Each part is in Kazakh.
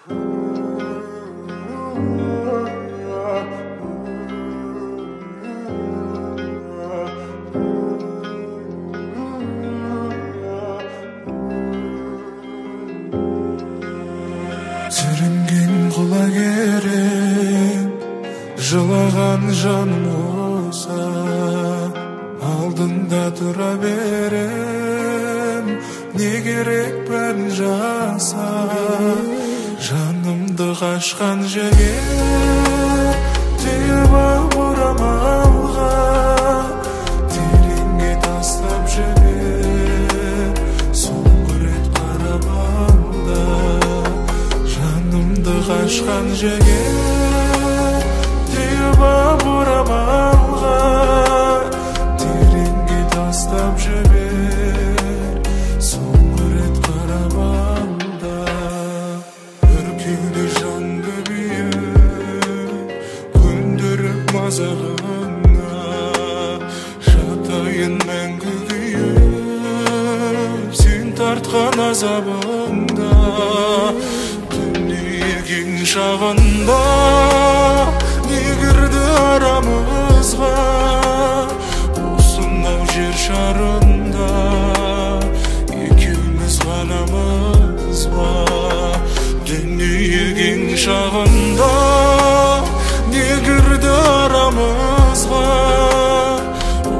Сүрінген құлагерім, жылаған жаным болса, алдыңда тұра берем, не керек бәрін жаса. Жанымды қашқан жігер, түйіп алып орамалға, тереңге тастап жібер, соңғы рет қарап алда. Жанымды қашқан жігер, түйіп алып орамалға, тереңге тастап жібер, соңғы рет қарап алда. Үркеуде жан көбейіп, көндіріп мазағына, жатайын мәңгі күйіп, сен тартқан азабыңда. Дүниең шағында не кірді арамызға, осынау жер шарында екеуміз ғанамыз ба. Дүниең шағында не кірді арамызға,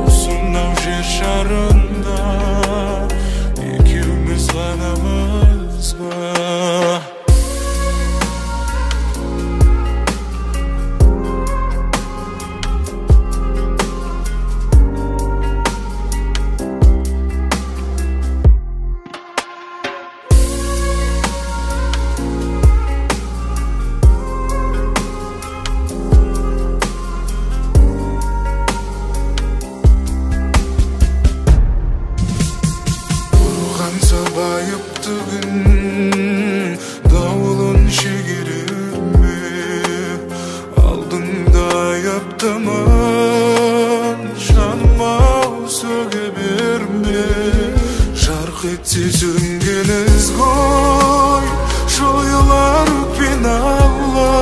осынау жер шарында екеуміз ғанамыз ба. Байыпты күн дауылын шегерер ме, алдыңда аяптымын, жаным-ау сөге берме. Жарқ етсе сөнген із ғой, жойылар өкпен алла.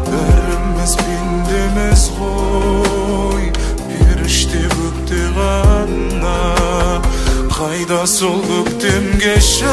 Бәріміз пендеміз ғой, періште көкте ғана. Қайда сол көктем кеші,